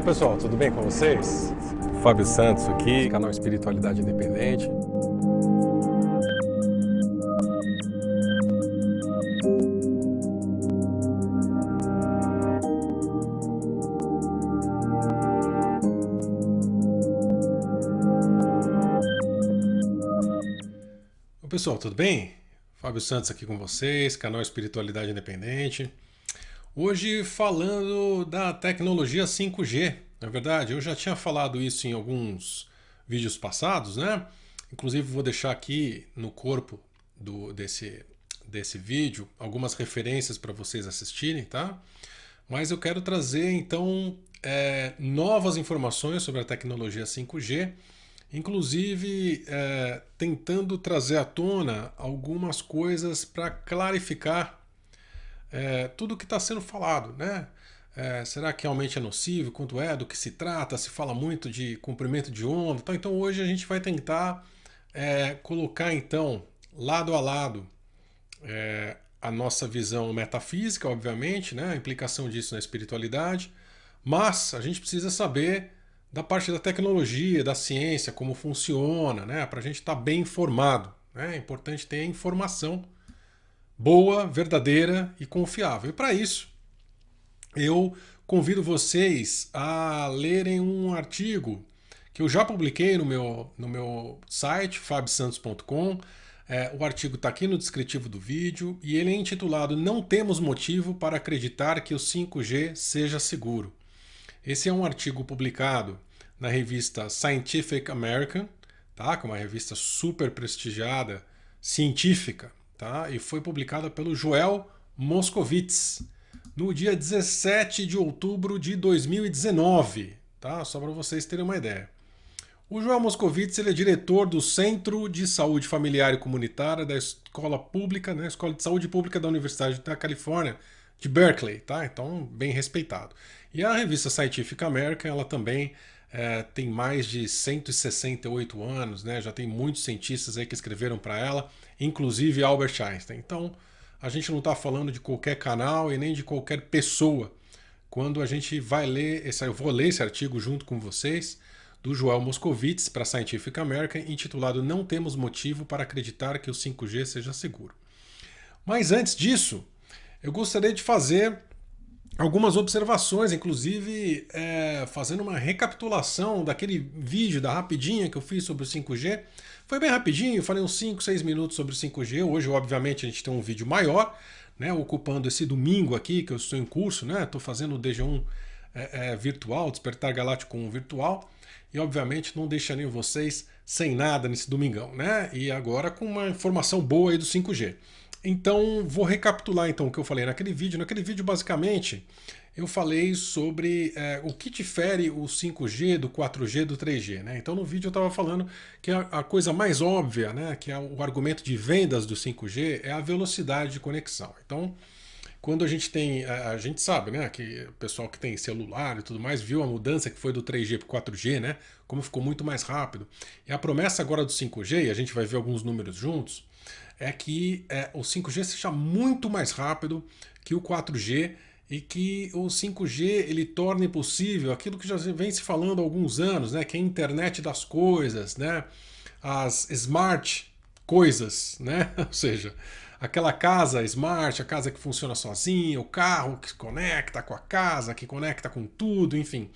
Pessoal, tudo bem com vocês? Fábio Santos aqui, canal Espiritualidade Independente. Pessoal, tudo bem? Fábio Santos aqui com vocês, canal Espiritualidade Independente. Hoje falando da tecnologia 5G. Na verdade, eu já tinha falado isso em alguns vídeos passados, né? Inclusive vou deixar aqui no corpo desse vídeo algumas referências para vocês assistirem, tá? Mas eu quero trazer então novas informações sobre a tecnologia 5G, inclusive tentando trazer à tona algumas coisas para clarificar tudo o que está sendo falado, né? Será que realmente é nocivo? Quanto é? Do que se trata? Se fala muito de comprimento de onda, tá? Então hoje a gente vai tentar colocar então lado a lado a nossa visão metafísica, obviamente, né? A implicação disso na espiritualidade, mas a gente precisa saber da parte da tecnologia, da ciência, como funciona, né? Para a gente estar bem informado, né? É importante ter informação boa, verdadeira e confiável. E para isso, eu convido vocês a lerem um artigo que eu já publiquei no meu site, fabsantos.com. O artigo está aqui no descritivo do vídeo e ele é intitulado "Não temos motivo para acreditar que o 5G seja seguro". Esse é um artigo publicado na revista Scientific American, tá? Que é uma revista super prestigiada, científica, tá? E foi publicada pelo Joel Moscovitz no dia 17 de outubro de 2019, tá? Só para vocês terem uma ideia. O Joel Moscovitz ele é diretor do Centro de Saúde Familiar e Comunitária da Escola Pública, né? Escola de Saúde Pública da Universidade da Califórnia, de Berkeley, tá? Então, bem respeitado. E a revista Scientific American, ela também tem mais de 168 anos, né? Já tem muitos cientistas aí que escreveram para ela, inclusive Albert Einstein. Então, a gente não está falando de qualquer canal e nem de qualquer pessoa. Quando a gente vai ler, eu vou ler esse artigo junto com vocês, do Joel Moscovitz para Scientific American, intitulado "Não temos motivo para acreditar que o 5G seja seguro". Mas antes disso, eu gostaria de fazer algumas observações, inclusive fazendo uma recapitulação daquele vídeo da rapidinha que eu fiz sobre o 5G. Foi bem rapidinho, falei uns 5, 6 minutos sobre o 5G. Hoje, obviamente, a gente tem um vídeo maior, né, ocupando esse domingo aqui, que eu estou em curso, né, estou fazendo o DG1 virtual, Despertar Galáctico 1 virtual, e obviamente não deixarei vocês sem nada nesse domingão, né, e agora com uma informação boa aí do 5G. Então, vou recapitular então o que eu falei naquele vídeo. Naquele vídeo, basicamente, eu falei sobre o que difere o 5G do 4G do 3G. Né? Então, no vídeo eu estava falando que a coisa mais óbvia, né, que é o argumento de vendas do 5G, é a velocidade de conexão. Então, quando a gente tem, a gente sabe, né, que o pessoal que tem celular e tudo mais viu a mudança que foi do 3G para o 4G, né, como ficou muito mais rápido. E a promessa agora do 5G, e a gente vai ver alguns números juntos, é que o 5G seja muito mais rápido que o 4G e que o 5G ele torne possível aquilo que já vem se falando há alguns anos, né, que é a internet das coisas, né, as smart coisas, né, ou seja, aquela casa smart, a casa que funciona sozinha, o carro que se conecta com a casa, que conecta com tudo, enfim.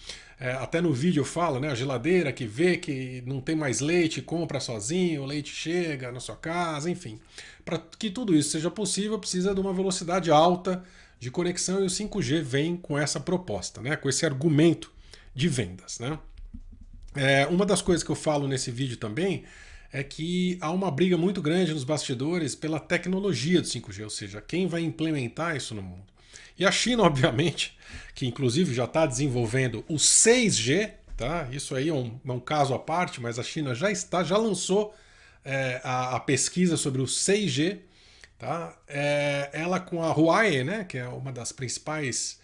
Até no vídeo eu falo, né, a geladeira que vê que não tem mais leite, compra sozinho, o leite chega na sua casa, enfim. Para que tudo isso seja possível, precisa de uma velocidade alta de conexão e o 5G vem com essa proposta, né, com esse argumento de vendas, né. Uma das coisas que eu falo nesse vídeo também é que há uma briga muito grande nos bastidores pela tecnologia do 5G, ou seja, quem vai implementar isso no mundo. E a China, obviamente, que inclusive já está desenvolvendo o 6G, tá? Isso aí é um caso à parte, mas a China já lançou a pesquisa sobre o 6G, tá? Ela com a Huawei, né, que é uma das principais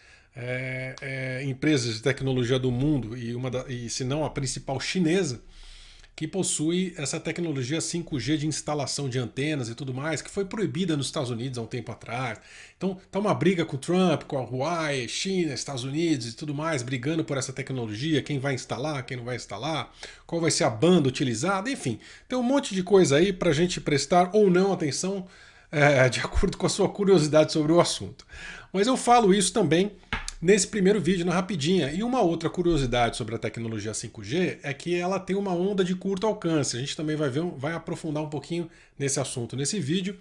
empresas de tecnologia do mundo e se não a principal chinesa, que possui essa tecnologia 5G de instalação de antenas e tudo mais, que foi proibida nos Estados Unidos há um tempo atrás. Então tá uma briga com o Trump, com a Huawei, China, Estados Unidos e tudo mais, brigando por essa tecnologia, quem vai instalar, quem não vai instalar, qual vai ser a banda utilizada, enfim. Tem um monte de coisa aí para a gente prestar ou não atenção de acordo com a sua curiosidade sobre o assunto. Mas eu falo isso também nesse primeiro vídeo na Rapidinha. E uma outra curiosidade sobre a tecnologia 5G é que ela tem uma onda de curto alcance. A gente também vai aprofundar um pouquinho nesse assunto nesse vídeo.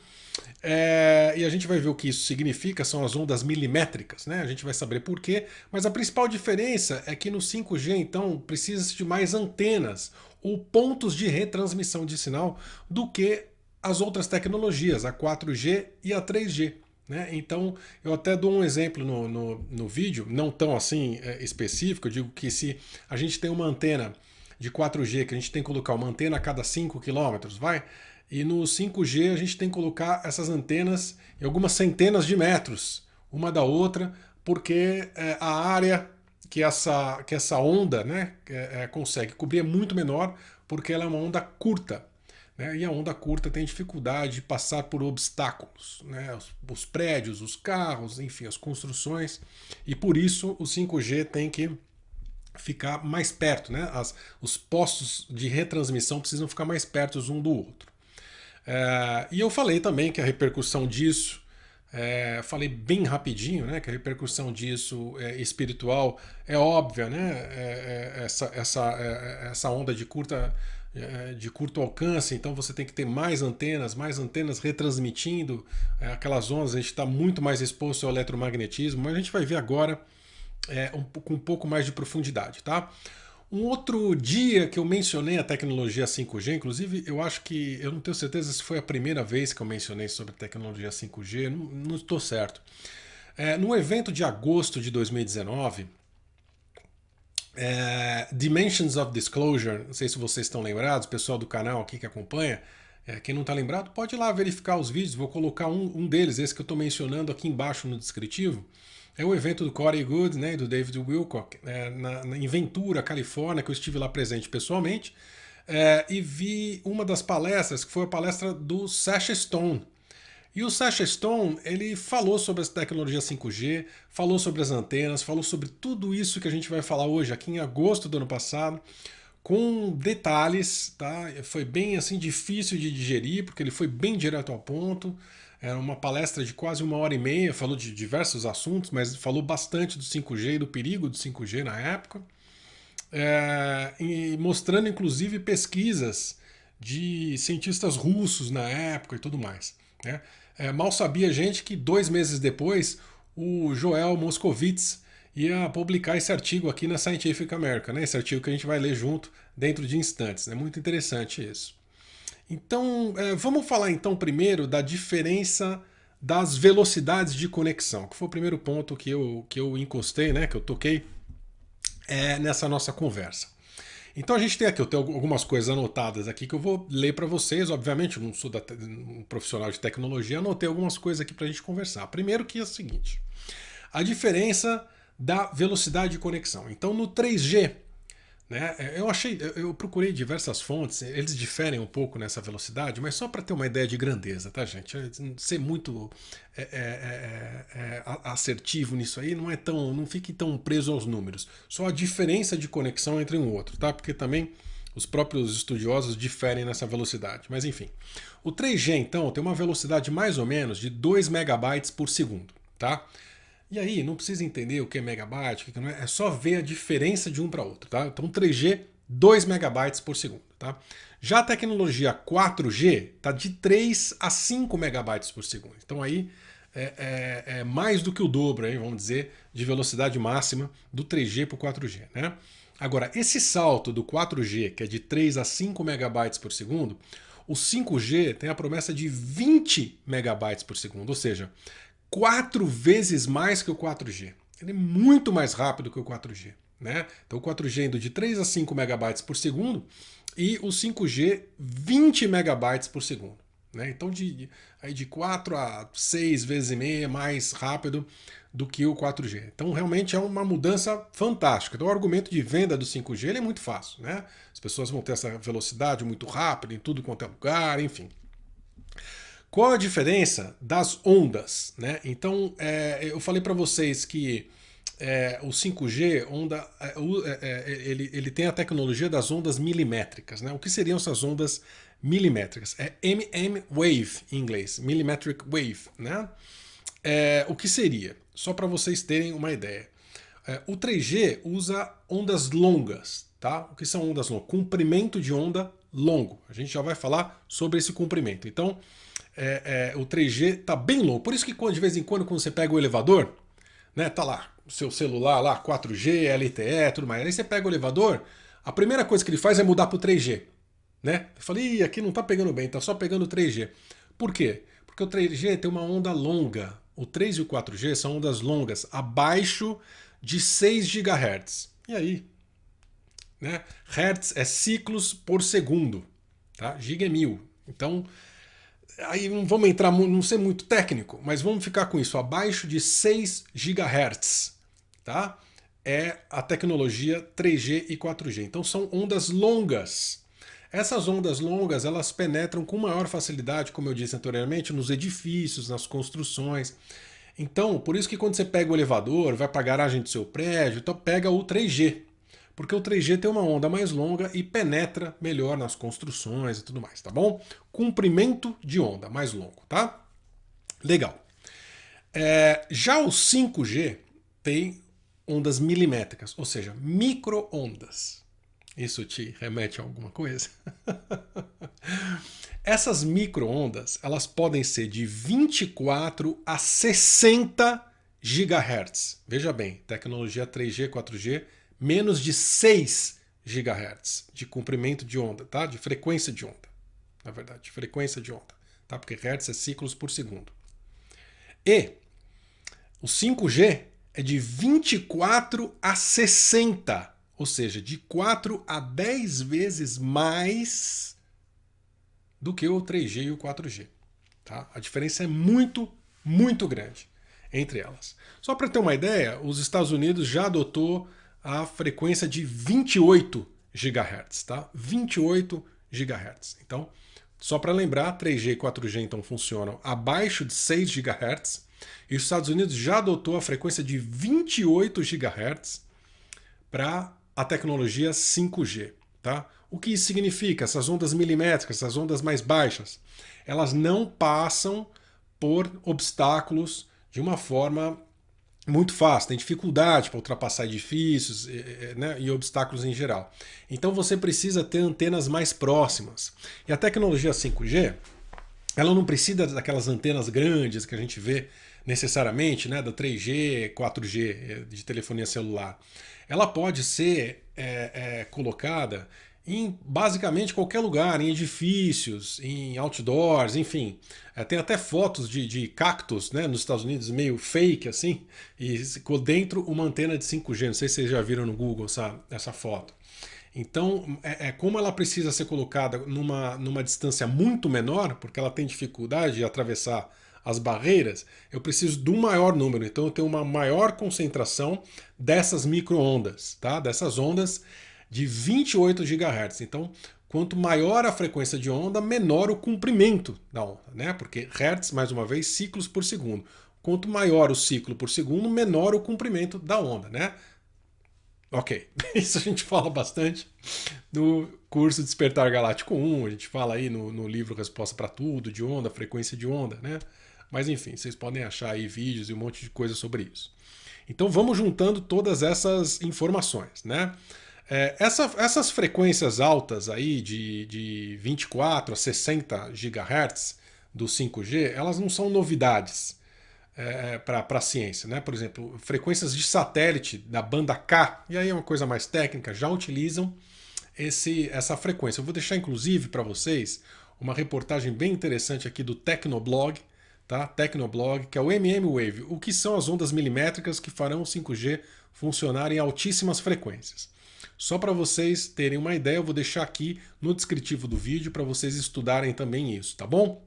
E a gente vai ver o que isso significa, são as ondas milimétricas, né? A gente vai saber por quê, mas a principal diferença é que no 5G, então, precisa-se de mais antenas ou pontos de retransmissão de sinal do que as outras tecnologias, a 4G e a 3G. Né? Então, eu até dou um exemplo no vídeo, não tão assim específico. Eu digo que se a gente tem uma antena de 4G, que a gente tem que colocar uma antena a cada 5 km, e no 5G a gente tem que colocar essas antenas em algumas centenas de metros, uma da outra, porque a área que essa onda, né, consegue cobrir é muito menor, porque ela é uma onda curta. Né? E a onda curta tem dificuldade de passar por obstáculos, né? Os prédios, os carros, enfim, as construções, e por isso o 5G tem que ficar mais perto, né? Os postos de retransmissão precisam ficar mais perto um do outro. E eu falei também que a repercussão disso, falei bem rapidinho, né? Que a repercussão disso espiritual é óbvia, né? Essa onda de curto alcance, então você tem que ter mais antenas retransmitindo aquelas ondas, a gente está muito mais exposto ao eletromagnetismo, mas a gente vai ver agora com um pouco mais de profundidade, tá? Um outro dia que eu mencionei a tecnologia 5G, inclusive eu acho que, eu não tenho certeza se foi a primeira vez que eu mencionei sobre tecnologia 5G, não estou certo. No evento de agosto de 2019, Dimensions of Disclosure, não sei se vocês estão lembrados, pessoal do canal aqui que acompanha, quem não está lembrado pode ir lá verificar os vídeos, vou colocar um deles, esse que eu estou mencionando aqui embaixo no descritivo. É o evento do Corey Goode, né, e do David Wilcock, em Ventura, Califórnia, que eu estive lá presente pessoalmente, e vi uma das palestras, que foi a palestra do Sasha Stone. E o Sasha Stone, ele falou sobre as tecnologias 5G, falou sobre as antenas, falou sobre tudo isso que a gente vai falar hoje, aqui em agosto do ano passado, com detalhes, tá? Foi bem assim difícil de digerir, porque ele foi bem direto ao ponto. Era uma palestra de quase 1h30, falou de diversos assuntos, mas falou bastante do 5G e do perigo do 5G na época. E mostrando inclusive pesquisas de cientistas russos na época e tudo mais. Né? Mal sabia a gente que 2 meses depois o Joel Moscovitz ia publicar esse artigo aqui na Scientific American, né? Esse artigo que a gente vai ler junto dentro de instantes. É muito interessante isso. Então, vamos falar então primeiro da diferença das velocidades de conexão, que foi o primeiro ponto que eu encostei, né? Que eu toquei nessa nossa conversa. Então a gente tem aqui, eu tenho algumas coisas anotadas aqui que eu vou ler para vocês. Obviamente, eu não sou um profissional de tecnologia, anotei algumas coisas aqui para a gente conversar. Primeiro que é o seguinte, a diferença da velocidade de conexão. Então no 3G, né, eu procurei diversas fontes, eles diferem um pouco nessa velocidade, mas só para ter uma ideia de grandeza, tá, gente? Ser muito assertivo nisso aí não fique tão preso aos números. Só a diferença de conexão entre um e outro, tá? Porque também os próprios estudiosos diferem nessa velocidade. Mas enfim, o 3G então tem uma velocidade mais ou menos de 2 megabytes por segundo, tá? E aí, não precisa entender o que é megabyte, o que não é só ver a diferença de um para outro, tá? Então 3G, 2 megabytes por segundo, tá? Já a tecnologia 4G está de 3 a 5 megabytes por segundo. Então aí é mais do que o dobro, aí, vamos dizer, de velocidade máxima do 3G para o 4G, né? Agora, esse salto do 4G, que é de 3 a 5 megabytes por segundo, o 5G tem a promessa de 20 megabytes por segundo, ou seja, 4 vezes mais que o 4G. Ele é muito mais rápido que o 4G. Né? Então o 4G indo de 3 a 5 megabytes por segundo e o 5G 20 megabytes por segundo. né? Então de 4 a 6 vezes e meia mais rápido do que o 4G. Então realmente é uma mudança fantástica. Então o argumento de venda do 5G ele é muito fácil, né? As pessoas vão ter essa velocidade muito rápida em tudo quanto é lugar, enfim. Qual a diferença das ondas, né? Então eu falei para vocês que o 5G ele tem a tecnologia das ondas milimétricas, né? O que seriam essas ondas milimétricas? É MM Wave em inglês, Millimetric Wave, né? O que seria? Só para vocês terem uma ideia. O 3G usa ondas longas, tá? O que são ondas longas? Comprimento de onda longo. A gente já vai falar sobre esse comprimento. Então, o 3G está bem longo. Por isso que de vez em quando você pega o elevador, né, tá lá, o seu celular lá, 4G, LTE, tudo mais. Aí você pega o elevador, a primeira coisa que ele faz é mudar para o 3G. Né? Eu falei, aqui não tá pegando bem, tá só pegando 3G. Por quê? Porque o 3G tem uma onda longa. O 3 e o 4G são ondas longas, abaixo de 6 GHz. E aí? Né? Hertz é ciclos por segundo. Tá? Giga é 1000. Então, aí não vamos entrar, não ser muito técnico, mas vamos ficar com isso. Abaixo de 6 GHz. Tá? É a tecnologia 3G e 4G. Então são ondas longas. Essas ondas longas, elas penetram com maior facilidade, como eu disse anteriormente, nos edifícios, nas construções. Então, por isso que quando você pega o elevador, vai para a garagem do seu prédio, então pega o 3G. Porque o 3G tem uma onda mais longa e penetra melhor nas construções e tudo mais, tá bom? Comprimento de onda mais longo, tá? Legal. Já o 5G tem ondas milimétricas, ou seja, micro-ondas. Isso te remete a alguma coisa? Essas micro-ondas, elas podem ser de 24 a 60 GHz. Veja bem, tecnologia 3G, 4G, menos de 6 GHz de comprimento de onda, tá? De frequência de onda. Na verdade, de frequência de onda, tá? Porque Hertz é ciclos por segundo. E o 5G é de 24 a 60, ou seja, de 4 a 10 vezes mais do que o 3G e o 4G. Tá? A diferença é muito, muito grande entre elas. Só para ter uma ideia, os Estados Unidos já adotou a frequência de 28 GHz. Tá? 28 GHz. Então, só para lembrar, 3G e 4G então funcionam abaixo de 6 GHz. E os Estados Unidos já adotou a frequência de 28 GHz para a tecnologia 5G. Tá? O que isso significa? Essas ondas milimétricas, essas ondas mais baixas, elas não passam por obstáculos de uma forma muito fácil, tem dificuldade para ultrapassar edifícios, né, e obstáculos em geral. Então você precisa ter antenas mais próximas. E a tecnologia 5G, ela não precisa daquelas antenas grandes que a gente vê necessariamente, né, da 3G, 4G de telefonia celular. Ela pode ser colocada em basicamente qualquer lugar, em edifícios, em outdoors, enfim. Tem até fotos de cactos, né, nos Estados Unidos, meio fake assim, e ficou dentro uma antena de 5G. Não sei se vocês já viram no Google essa foto. Então, como ela precisa ser colocada numa distância muito menor, porque ela tem dificuldade de atravessar as barreiras, eu preciso de um maior número. Então eu tenho uma maior concentração dessas micro-ondas, tá? Dessas ondas de 28 GHz. Então, quanto maior a frequência de onda, menor o comprimento da onda, né? Porque Hertz, mais uma vez, ciclos por segundo. Quanto maior o ciclo por segundo, menor o comprimento da onda, né? Ok, isso a gente fala bastante no curso Despertar Galáctico 1, a gente fala aí no livro Resposta para Tudo, de onda, frequência de onda, né? Mas enfim, vocês podem achar aí vídeos e um monte de coisa sobre isso. Então vamos juntando todas essas informações, né? Essas frequências altas aí de 24 a 60 GHz do 5G, elas não são novidades para a ciência, né? Por exemplo, frequências de satélite da banda K, e aí é uma coisa mais técnica, já utilizam essa frequência. Eu vou deixar inclusive para vocês uma reportagem bem interessante aqui do Tecnoblog, tá? Tecnoblog, que é o MM-Wave. O que são as ondas milimétricas que farão o 5G funcionar em altíssimas frequências? Só para vocês terem uma ideia, eu vou deixar aqui no descritivo do vídeo para vocês estudarem também isso, tá bom?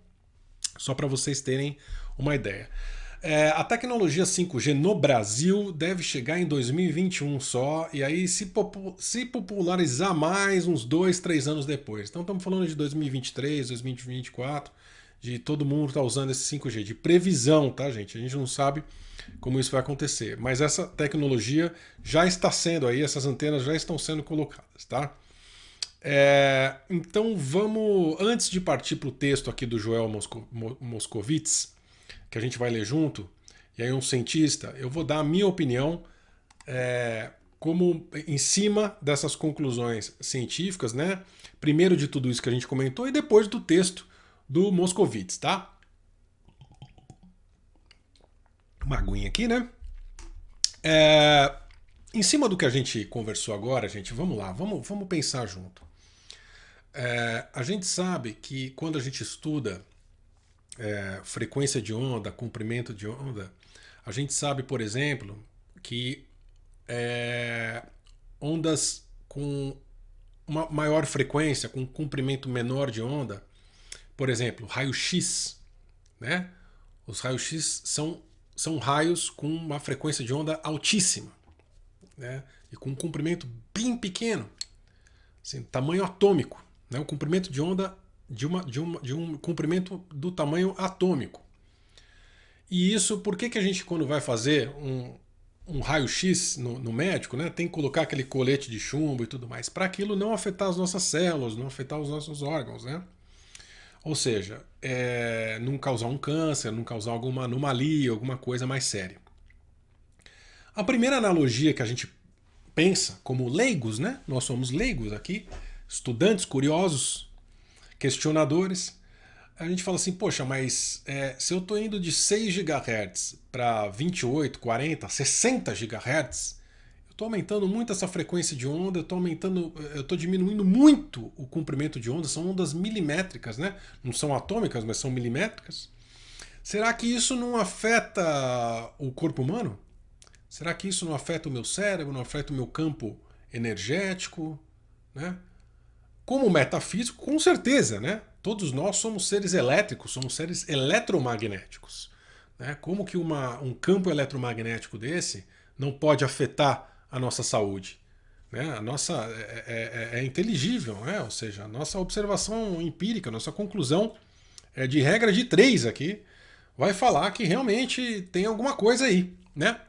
Só para vocês terem uma ideia. A tecnologia 5G no Brasil deve chegar em 2021 só, e aí se popularizar mais uns 2, 3 anos depois. Então estamos falando de 2023, 2024, de todo mundo estar usando esse 5G, de previsão, tá, gente? A gente não sabe como isso vai acontecer, mas essa tecnologia já está sendo aí, essas antenas já estão sendo colocadas, tá? Então vamos, antes de partir para o texto aqui do Joel Moscovitz, que a gente vai ler junto, e aí um cientista, eu vou dar a minha opinião como em cima dessas conclusões científicas, né? Primeiro de tudo isso que a gente comentou e depois do texto do Moscovitz, tá? Uma aguinha aqui, né? Em cima do que a gente conversou agora, gente, vamos lá, vamos pensar junto. A gente sabe que quando a gente estuda frequência de onda, comprimento de onda, a gente sabe, por exemplo, que ondas com uma maior frequência, com um comprimento menor de onda, por exemplo, raio-x, né? Os raios-x são raios com uma frequência de onda altíssima, né? E com um comprimento bem pequeno, assim, tamanho atômico, né? O comprimento de onda de um comprimento do tamanho atômico. E isso, por que a gente, quando vai fazer um raio-x no médico, né, tem que colocar aquele colete de chumbo e tudo mais, para aquilo não afetar as nossas células, não afetar os nossos órgãos, né? Ou seja, não causar um câncer, não causar alguma anomalia, alguma coisa mais séria. A primeira analogia que a gente pensa como leigos, né? Nós somos leigos aqui, estudantes curiosos, questionadores. A gente fala assim, poxa, mas se eu estou indo de 6 GHz para 28, 40, 60 GHz, eu estou aumentando muito essa frequência de onda, eu estou diminuindo muito o comprimento de onda, são ondas milimétricas, né? Não são atômicas, mas são milimétricas. Será que isso não afeta o corpo humano? Será que isso não afeta o meu cérebro, não afeta o meu campo energético, né? Como metafísico, com certeza, né? Todos nós somos seres elétricos, somos seres eletromagnéticos, né? Como que um campo eletromagnético desse não pode afetar a nossa saúde? Né? A nossa é inteligível, né? Ou seja, a nossa observação empírica, a nossa conclusão de regra de 3 aqui, vai falar que realmente tem alguma coisa aí, né?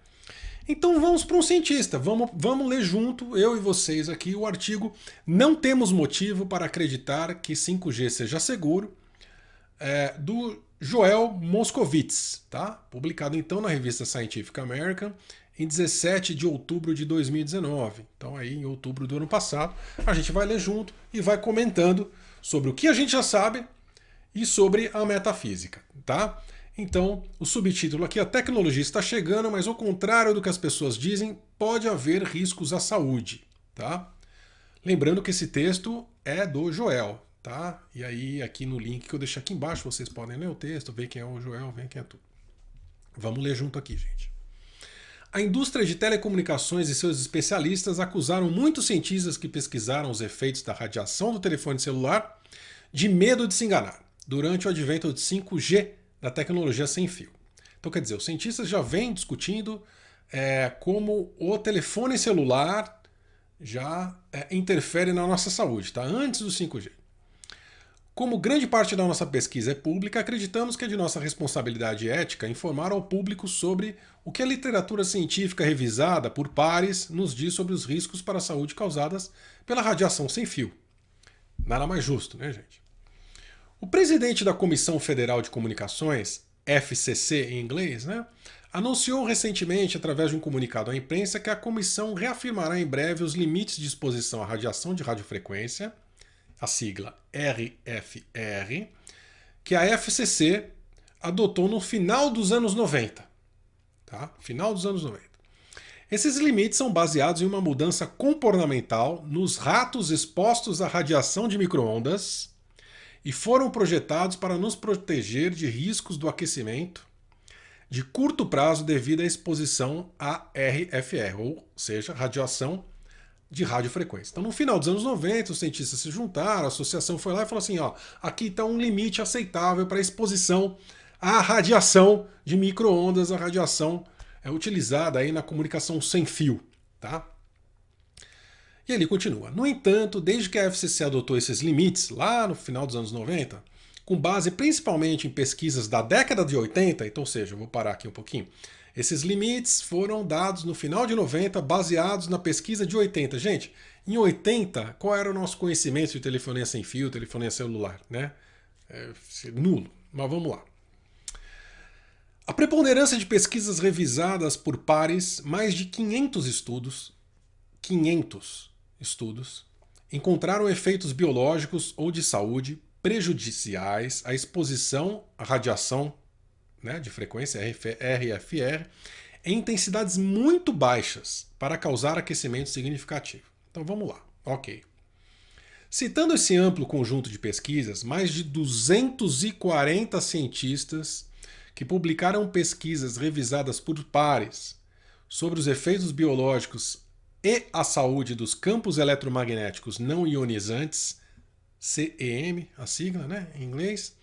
Então vamos para um cientista, vamos ler junto, eu e vocês aqui, o artigo Não Temos Motivo para Acreditar que 5G Seja Seguro, do Joel Moscovitz, tá? Publicado então na revista Scientific American em 17 de outubro de 2019. Então aí em outubro do ano passado, a gente vai ler junto e vai comentando sobre o que a gente já sabe e sobre a metafísica, tá? Então, o subtítulo aqui, a tecnologia está chegando, mas ao contrário do que as pessoas dizem, pode haver riscos à saúde, tá? Lembrando que esse texto é do Joel, tá? E aí, aqui no link que eu deixo aqui embaixo, vocês podem ler o texto, ver quem é o Joel, ver quem é tudo. Vamos ler junto aqui, gente. A indústria de telecomunicações e seus especialistas acusaram muitos cientistas que pesquisaram os efeitos da radiação do telefone celular de medo de se enganar durante o advento de 5G, da tecnologia sem fio. Então, quer dizer, os cientistas já vêm discutindo como o telefone celular já interfere na nossa saúde, tá? Antes do 5G. Como grande parte da nossa pesquisa é pública, acreditamos que é de nossa responsabilidade ética informar ao público sobre o que a literatura científica revisada por pares nos diz sobre os riscos para a saúde causadas pela radiação sem fio. Nada mais justo, né, gente? O presidente da Comissão Federal de Comunicações, FCC em inglês, né, anunciou recentemente, através de um comunicado à imprensa, que a comissão reafirmará em breve os limites de exposição à radiação de radiofrequência, a sigla RFR, que a FCC adotou no final dos anos 90. Tá? Final dos anos 90. Esses limites são baseados em uma mudança comportamental nos ratos expostos à radiação de micro-ondas e foram projetados para nos proteger de riscos do aquecimento de curto prazo devido à exposição a RFR, ou seja, radiação de radiofrequência. Então, no final dos anos 90, os cientistas se juntaram, a associação foi lá e falou assim, ó, aqui está um limite aceitável para exposição à radiação de micro-ondas, a radiação é utilizada aí na comunicação sem fio, tá? E ele continua. No entanto, desde que a FCC adotou esses limites, lá no final dos anos 90, com base principalmente em pesquisas da década de 80, então, ou seja, eu vou parar aqui um pouquinho, esses limites foram dados no final de 90, baseados na pesquisa de 80. Gente, em 80, qual era o nosso conhecimento de telefonia sem fio, telefonia celular, né? Nulo, mas vamos lá. A preponderância de pesquisas revisadas por pares, mais de 500 estudos, encontraram efeitos biológicos ou de saúde prejudiciais à exposição à radiação, né, de frequência RFR em intensidades muito baixas para causar aquecimento significativo. Então vamos lá, ok. Citando esse amplo conjunto de pesquisas, mais de 240 cientistas que publicaram pesquisas revisadas por pares sobre os efeitos biológicos e a saúde dos campos eletromagnéticos não ionizantes, CEM, a sigla, né, em inglês,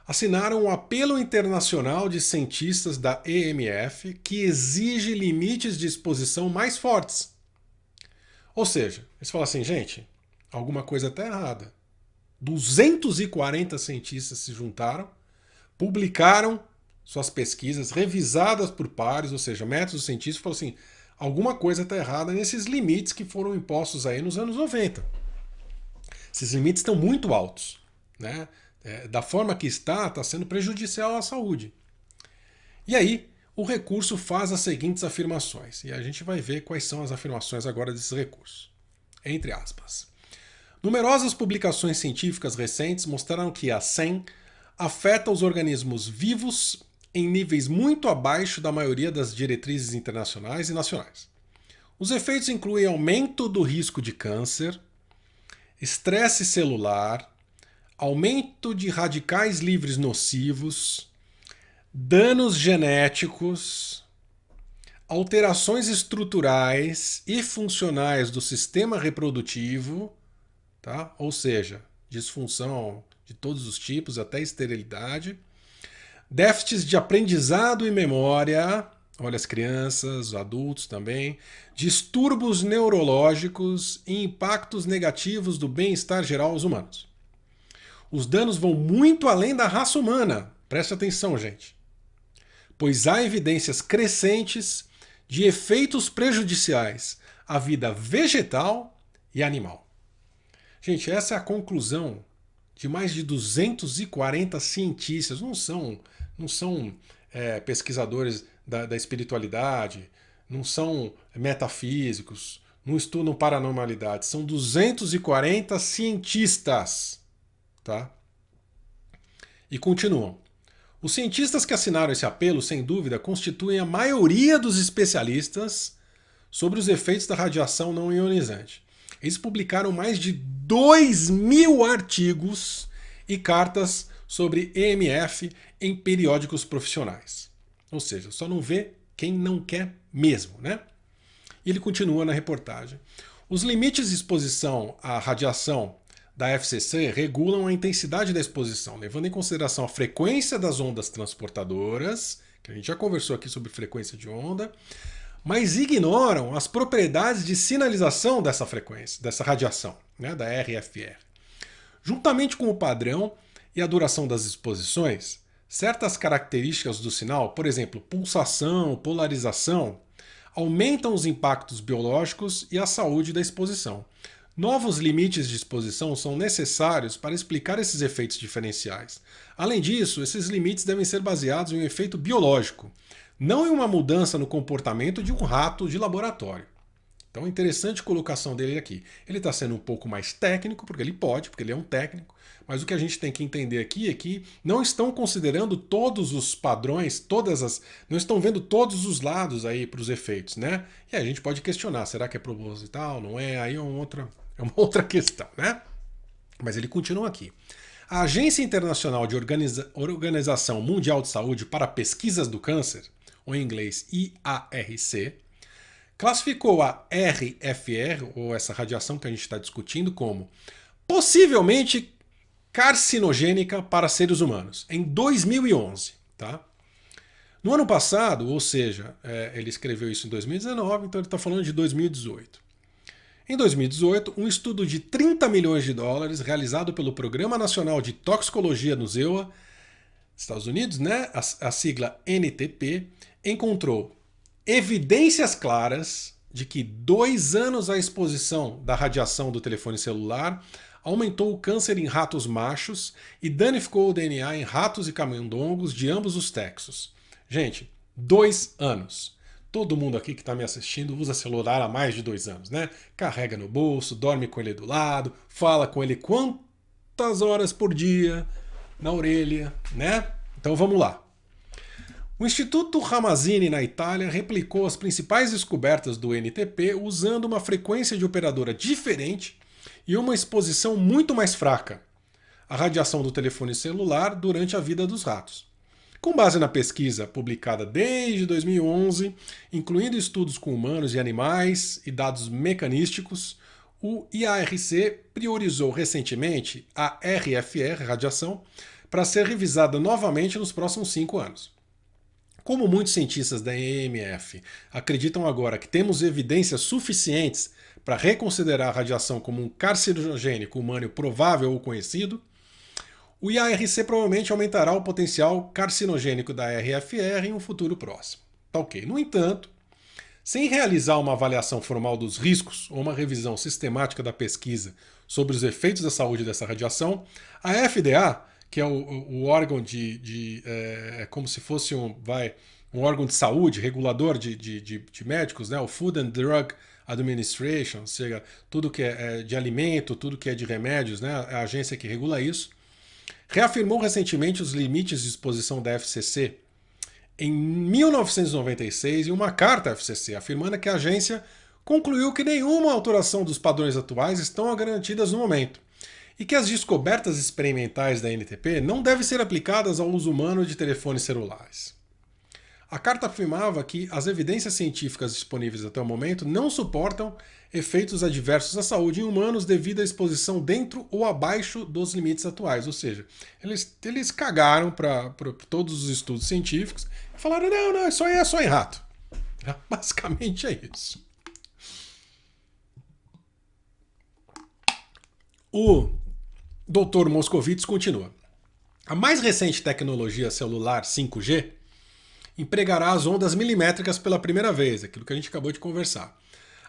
assinaram um apelo internacional de cientistas da EMF que exige limites de exposição mais fortes. Ou seja, eles falam assim, gente, alguma coisa está errada. 240 cientistas se juntaram, publicaram suas pesquisas revisadas por pares, ou seja, métodos científicos, falaram assim, alguma coisa está errada nesses limites que foram impostos aí nos anos 90. Esses limites estão muito altos, né? Da forma que está sendo prejudicial à saúde. E aí, o recurso faz as seguintes afirmações. E a gente vai ver quais são as afirmações agora desses recursos. Entre aspas. Numerosas publicações científicas recentes mostraram que a SEM afeta os organismos vivos em níveis muito abaixo da maioria das diretrizes internacionais e nacionais. Os efeitos incluem aumento do risco de câncer, estresse celular, aumento de radicais livres nocivos, danos genéticos, alterações estruturais e funcionais do sistema reprodutivo, tá? Ou seja, disfunção de todos os tipos, até esterilidade, déficits de aprendizado e memória, olha as crianças, os adultos também, distúrbios neurológicos e impactos negativos do bem-estar geral aos humanos. Os danos vão muito além da raça humana, preste atenção, gente, pois há evidências crescentes de efeitos prejudiciais à vida vegetal e animal. Gente, essa é a conclusão de mais de 240 cientistas, não são pesquisadores da espiritualidade, não são metafísicos, não estudam paranormalidade, são 240 cientistas. Tá? E continuam. Os cientistas que assinaram esse apelo, sem dúvida, constituem a maioria dos especialistas sobre os efeitos da radiação não ionizante. Eles publicaram mais de 2.000 artigos e cartas sobre EMF em periódicos profissionais. Ou seja, só não vê quem não quer mesmo, né? E ele continua na reportagem. Os limites de exposição à radiação da FCC regulam a intensidade da exposição, levando em consideração a frequência das ondas transportadoras, que a gente já conversou aqui sobre frequência de onda, mas ignoram as propriedades de sinalização dessa frequência, dessa radiação, né, da RFR. Juntamente com o padrão e a duração das exposições, certas características do sinal, por exemplo, pulsação, polarização, aumentam os impactos biológicos e a saúde da exposição. Novos limites de exposição são necessários para explicar esses efeitos diferenciais. Além disso, esses limites devem ser baseados em um efeito biológico, não em uma mudança no comportamento de um rato de laboratório. Então, interessante colocação dele aqui. Ele está sendo um pouco mais técnico, porque ele pode, porque ele é um técnico, mas o que a gente tem que entender aqui é que não estão considerando todos os padrões, não estão vendo todos os lados aí para os efeitos, né? E a gente pode questionar, será que é proposital, não é? Aí é uma outra questão, né? Mas ele continua aqui. A Agência Internacional de Organização Mundial de Saúde para Pesquisas do Câncer, ou em inglês IARC, classificou a RFR, ou essa radiação que a gente está discutindo, como possivelmente carcinogênica para seres humanos, em 2011. Tá? No ano passado, ou seja, ele escreveu isso em 2019, então ele está falando de 2018. Em 2018, um estudo de 30 milhões de dólares, realizado pelo Programa Nacional de Toxicologia no ZEUA, Estados Unidos, né? A sigla NTP, encontrou evidências claras de que 2 anos à exposição da radiação do telefone celular aumentou o câncer em ratos machos e danificou o DNA em ratos e camundongos de ambos os sexos. Gente, 2 anos. Todo mundo aqui que está me assistindo usa celular há mais de 2 anos, né? Carrega no bolso, dorme com ele do lado, fala com ele quantas horas por dia na orelha, né? Então vamos lá. O Instituto Ramazzini, na Itália, replicou as principais descobertas do NTP usando uma frequência de operadora diferente e uma exposição muito mais fraca, a radiação do telefone celular durante a vida dos ratos. Com base na pesquisa publicada desde 2011, incluindo estudos com humanos e animais e dados mecanísticos, o IARC priorizou recentemente a RFR, radiação, para ser revisada novamente nos próximos 5 anos. Como muitos cientistas da EMF acreditam agora que temos evidências suficientes para reconsiderar a radiação como um carcinogênico humano provável ou conhecido, o IARC provavelmente aumentará o potencial carcinogênico da RFR em um futuro próximo. Tá ok. No entanto, sem realizar uma avaliação formal dos riscos ou uma revisão sistemática da pesquisa sobre os efeitos da saúde dessa radiação, a FDA, que é o órgão como se fosse um órgão de saúde, regulador de médicos, né? O Food and Drug Administration, ou seja, tudo que é de alimento, tudo que é de remédios, né? A agência que regula isso, reafirmou recentemente os limites de exposição da FCC em 1996 em uma carta à FCC, afirmando que a agência concluiu que nenhuma alteração dos padrões atuais estão garantidas no momento e que as descobertas experimentais da NTP não devem ser aplicadas ao uso humano de telefones celulares. A carta afirmava que as evidências científicas disponíveis até o momento não suportam efeitos adversos à saúde em humanos devido à exposição dentro ou abaixo dos limites atuais. Ou seja, eles cagaram para todos os estudos científicos e falaram, não, isso aí é só em rato. Basicamente é isso. O Dr. Moscovitz continua. A mais recente tecnologia celular 5G empregará as ondas milimétricas pela primeira vez, aquilo que a gente acabou de conversar.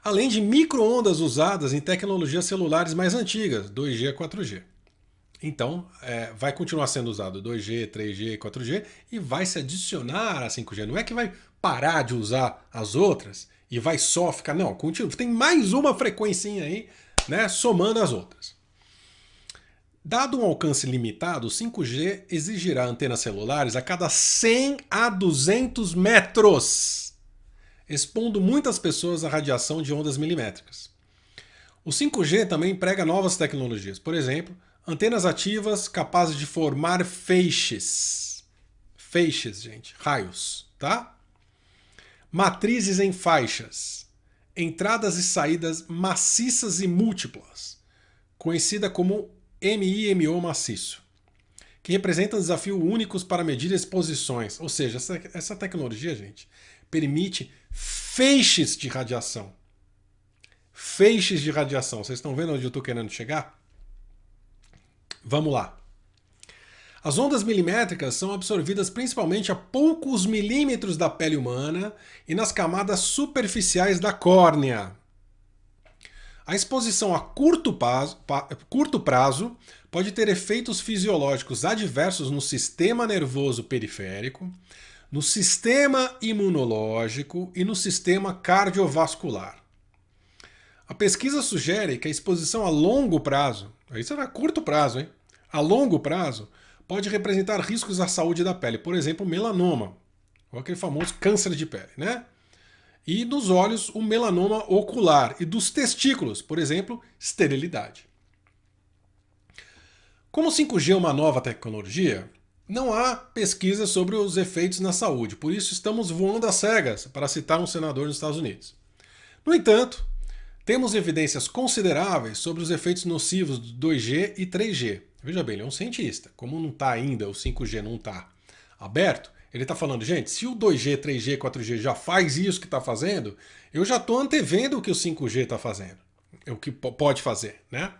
Além de micro-ondas usadas em tecnologias celulares mais antigas, 2G a 4G. Então, vai continuar sendo usado 2G, 3G e 4G e vai se adicionar a 5G. Não é que vai parar de usar as outras e vai só ficar... Não, continua. Tem mais uma frequencinha aí, né, somando as outras. Dado um alcance limitado, o 5G exigirá antenas celulares a cada 100 a 200 metros, expondo muitas pessoas à radiação de ondas milimétricas. O 5G também emprega novas tecnologias, por exemplo, antenas ativas capazes de formar feixes. Feixes, gente, raios, tá? Matrizes em faixas, entradas e saídas maciças e múltiplas, conhecida como MIMO maciço, que representam desafios únicos para medir exposições. Ou seja, essa tecnologia, gente, permite feixes de radiação. Feixes de radiação. Vocês estão vendo onde eu estou querendo chegar? Vamos lá. As ondas milimétricas são absorvidas principalmente a poucos milímetros da pele humana e nas camadas superficiais da córnea. A exposição a curto prazo pode ter efeitos fisiológicos adversos no sistema nervoso periférico, no sistema imunológico e no sistema cardiovascular. A pesquisa sugere que a exposição a longo prazo, isso era curto prazo, hein? A longo prazo, pode representar riscos à saúde da pele, por exemplo, melanoma, ou aquele famoso câncer de pele, né? E nos olhos, o melanoma ocular. E dos testículos, por exemplo, esterilidade. Como o 5G é uma nova tecnologia, não há pesquisa sobre os efeitos na saúde. Por isso estamos voando às cegas, para citar um senador nos Estados Unidos. No entanto, temos evidências consideráveis sobre os efeitos nocivos do 2G e 3G. Veja bem, ele é um cientista. Como não está ainda, o 5G não está aberto, ele está falando, gente, se o 2G, 3G, 4G já faz isso que está fazendo, eu já estou antevendo o que o 5G está fazendo, o que pode fazer, né?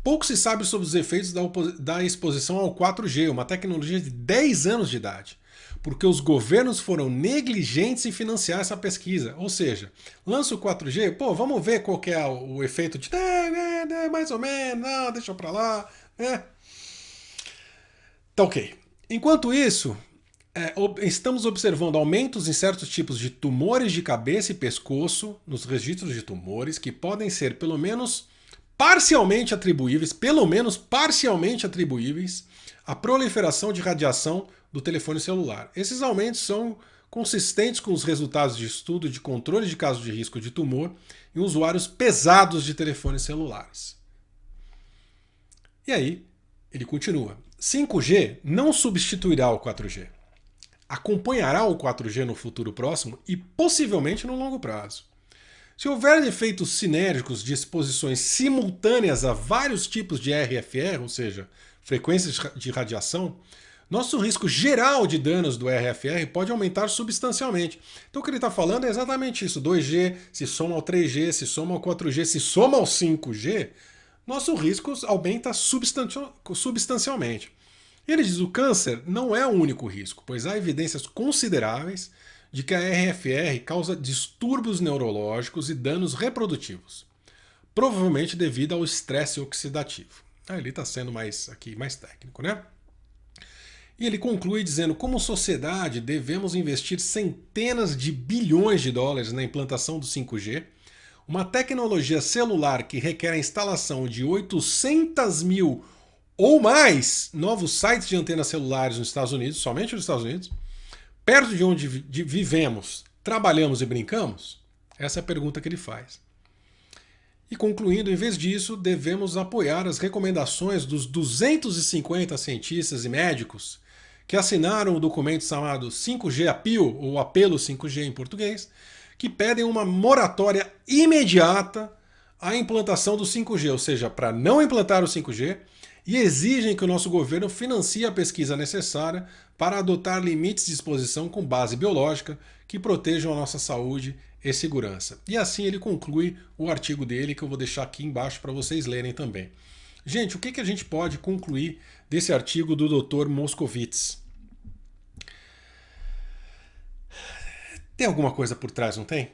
Pouco se sabe sobre os efeitos da exposição ao 4G, uma tecnologia de 10 anos de idade, porque os governos foram negligentes em financiar essa pesquisa. Ou seja, lança o 4G, pô, vamos ver qual que é o efeito de mais ou menos, não, deixa pra lá, né? Tá ok. Enquanto isso, estamos observando aumentos em certos tipos de tumores de cabeça e pescoço nos registros de tumores que podem ser pelo menos parcialmente atribuíveis à proliferação de radiação do telefone celular. Esses aumentos são consistentes com os resultados de estudo de controle de casos de risco de tumor em usuários pesados de telefones celulares. E aí, ele continua. 5G não substituirá o 4G. Acompanhará o 4G no futuro próximo e possivelmente no longo prazo. Se houver efeitos sinérgicos de exposições simultâneas a vários tipos de RFR, ou seja, frequências de radiação, nosso risco geral de danos do RFR pode aumentar substancialmente. Então o que ele está falando é exatamente isso. 2G se soma ao 3G, se soma ao 4G, se soma ao 5G, nosso risco aumenta substancialmente. E ele diz que o câncer não é o único risco, pois há evidências consideráveis de que a RFR causa distúrbios neurológicos e danos reprodutivos, provavelmente devido ao estresse oxidativo. Ele está sendo mais técnico, né? E ele conclui dizendo: como sociedade devemos investir centenas de bilhões de dólares na implantação do 5G, uma tecnologia celular que requer a instalação de 800 mil ou mais novos sites de antenas celulares nos Estados Unidos, somente nos Estados Unidos, perto de onde vivemos, trabalhamos e brincamos? Essa é a pergunta que ele faz. E concluindo, em vez disso, devemos apoiar as recomendações dos 250 cientistas e médicos que assinaram o documento chamado 5G Appeal, ou Apelo 5G em português, que pedem uma moratória imediata à implantação do 5G, ou seja, para não implantar o 5G, e exigem que o nosso governo financie a pesquisa necessária para adotar limites de exposição com base biológica que protejam a nossa saúde e segurança. E assim ele conclui o artigo dele, que eu vou deixar aqui embaixo para vocês lerem também. Gente, o que a gente pode concluir desse artigo do Dr. Moscovitz? Tem alguma coisa por trás, não tem?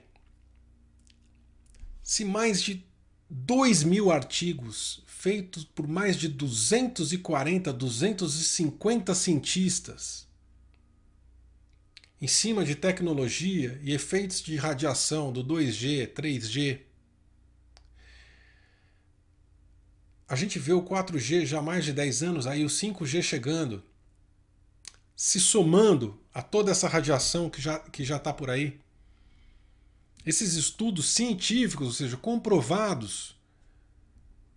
Se mais de 2.000 artigos feitos por mais de 240, 250 cientistas em cima de tecnologia e efeitos de radiação do 2G, 3G, a gente vê o 4G já há mais de 10 anos, aí o 5G chegando, se somando a toda essa radiação que já está por aí. Esses estudos científicos, ou seja, comprovados,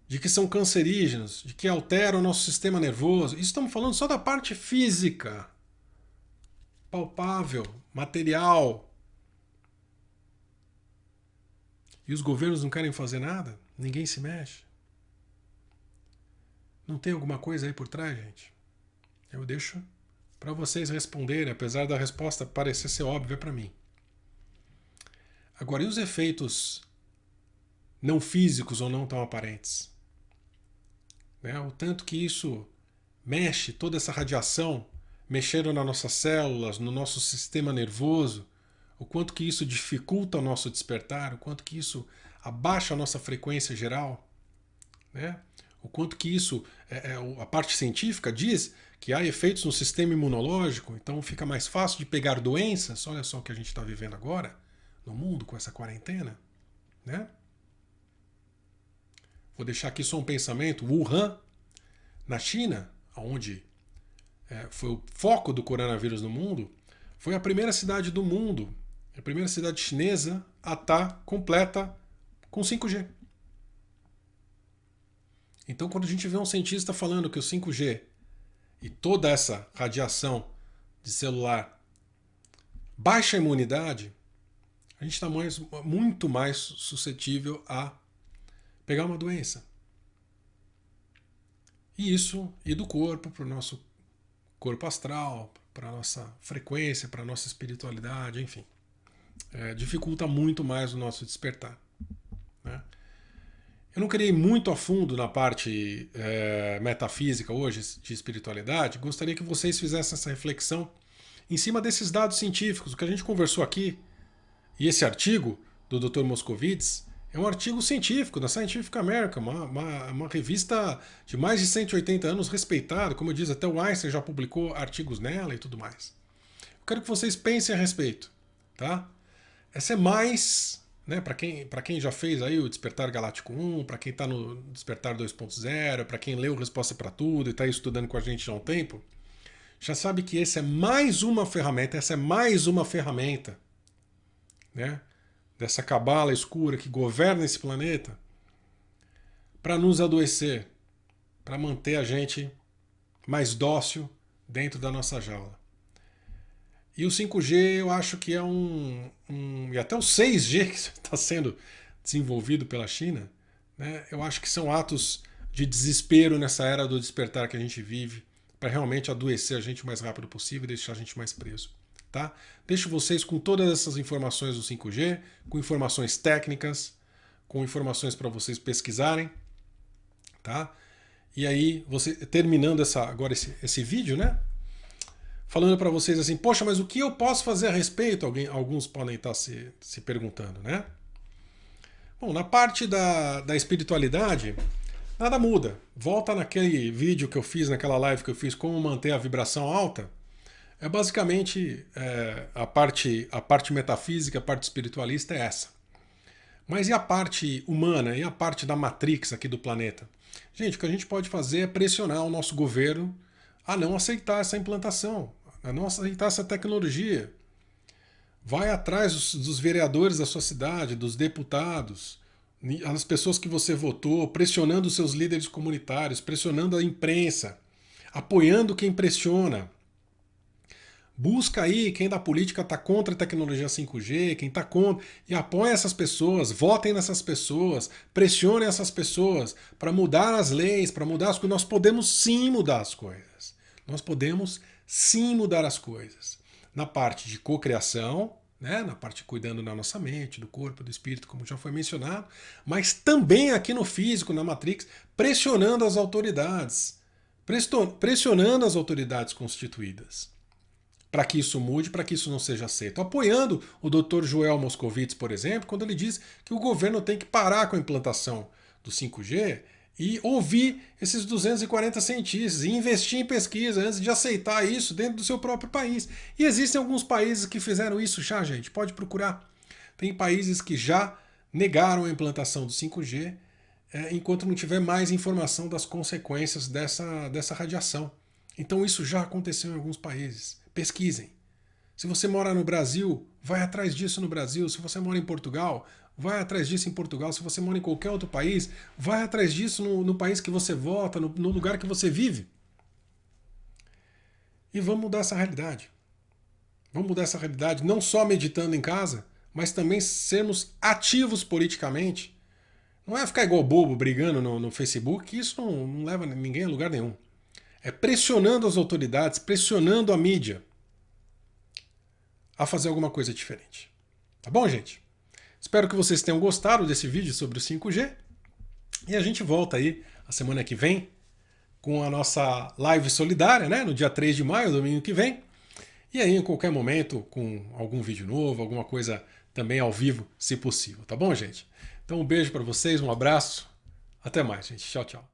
de que são cancerígenos, de que alteram o nosso sistema nervoso. Isso estamos falando só da parte física, palpável, material. E os governos não querem fazer nada? Ninguém se mexe? Não tem alguma coisa aí por trás, gente? Eu deixo para vocês responderem, apesar da resposta parecer ser óbvia para mim. Agora, e os efeitos não físicos ou não tão aparentes? O tanto que isso mexe, toda essa radiação, mexendo nas nossas células, no nosso sistema nervoso, o quanto que isso dificulta o nosso despertar, o quanto que isso abaixa a nossa frequência geral, o quanto que isso, a parte científica diz que há efeitos no sistema imunológico, então fica mais fácil de pegar doenças. Olha só o que a gente está vivendo agora no mundo com essa quarentena, Vou deixar aqui só um pensamento. Wuhan, na China, onde foi o foco do coronavírus no mundo, foi a primeira cidade do mundo, a primeira cidade chinesa a estar completa com 5G. Então, quando a gente vê um cientista falando que o 5G e toda essa radiação de celular baixa a imunidade, a a gente está muito mais suscetível a pegar uma doença. E isso ir do corpo para o nosso corpo astral, para a nossa frequência, para a nossa espiritualidade, enfim. Dificulta muito mais o nosso despertar, né? Eu não queria ir muito a fundo na parte metafísica hoje, de espiritualidade. Gostaria que vocês fizessem essa reflexão em cima desses dados científicos. O que a gente conversou aqui, e esse artigo do Dr. Moscovitz, é um artigo científico da Scientific American, uma revista de mais de 180 anos respeitada. Como eu disse, até o Einstein já publicou artigos nela e tudo mais. Eu quero que vocês pensem a respeito, tá? Essa é mais, né, para quem já fez aí o Despertar Galáctico 1, para quem está no Despertar 2.0, para quem leu Resposta para Tudo e está estudando com a gente já há um tempo, já sabe que essa é mais uma ferramenta, né, dessa cabala escura que governa esse planeta para nos adoecer, para manter a gente mais dócil dentro da nossa jaula. E o 5G eu acho que é e até o 6G que está sendo desenvolvido pela China, né, eu acho que são atos de desespero nessa era do despertar que a gente vive, para realmente adoecer a gente o mais rápido possível e deixar a gente mais preso. Tá? Deixo vocês com todas essas informações do 5G, com informações técnicas, com informações para vocês pesquisarem. Tá? E aí, terminando agora esse vídeo, né? Falando para vocês assim, poxa, mas o que eu posso fazer a respeito? Alguns podem estar se perguntando, né? Bom, na parte da espiritualidade, nada muda. Volta naquele vídeo que eu fiz, naquela live que eu fiz, como manter a vibração alta. É basicamente a parte metafísica, a parte espiritualista é essa. Mas e a parte humana, e a parte da Matrix aqui do planeta? Gente, o que a gente pode fazer é pressionar o nosso governo a não aceitar essa implantação, a não aceitar essa tecnologia. Vai atrás dos vereadores da sua cidade, dos deputados, as pessoas que você votou, pressionando os seus líderes comunitários, pressionando a imprensa, apoiando quem pressiona. Busca aí quem da política está contra a tecnologia 5G, quem está contra, e apoia essas pessoas, votem nessas pessoas, pressionem essas pessoas para mudar as leis, para mudar as coisas. Nós podemos sim mudar as coisas. Nós podemos sim mudar as coisas. Na parte de cocriação, né, na parte cuidando da nossa mente, do corpo, do espírito, como já foi mencionado, mas também aqui no físico, na Matrix, pressionando as autoridades. Pressionando as autoridades constituídas. Para que isso mude, para que isso não seja aceito. Apoiando o Dr. Joel Moscovitz, por exemplo, quando ele diz que o governo tem que parar com a implantação do 5G e ouvir esses 240 cientistas e investir em pesquisa antes de aceitar isso dentro do seu próprio país. E existem alguns países que fizeram isso já, gente. Pode procurar. Tem países que já negaram a implantação do 5G enquanto não tiver mais informação das consequências dessa radiação. Então isso já aconteceu em alguns países. Pesquisem. Se você mora no Brasil, vai atrás disso no Brasil. Se você mora em Portugal, vai atrás disso em Portugal. Se você mora em qualquer outro país, vai atrás disso no país que você vota, no lugar que você vive. E vamos mudar essa realidade. Vamos mudar essa realidade não só meditando em casa, mas também sermos ativos politicamente. Não é ficar igual bobo brigando no Facebook, isso não leva ninguém a lugar nenhum. É pressionando as autoridades, pressionando a mídia a fazer alguma coisa diferente. Tá bom, gente? Espero que vocês tenham gostado desse vídeo sobre o 5G. E a gente volta aí a semana que vem com a nossa live solidária, né? No dia 3 de maio, domingo que vem. E aí, em qualquer momento, com algum vídeo novo, alguma coisa também ao vivo, se possível. Tá bom, gente? Então um beijo para vocês, um abraço. Até mais, gente. Tchau, tchau.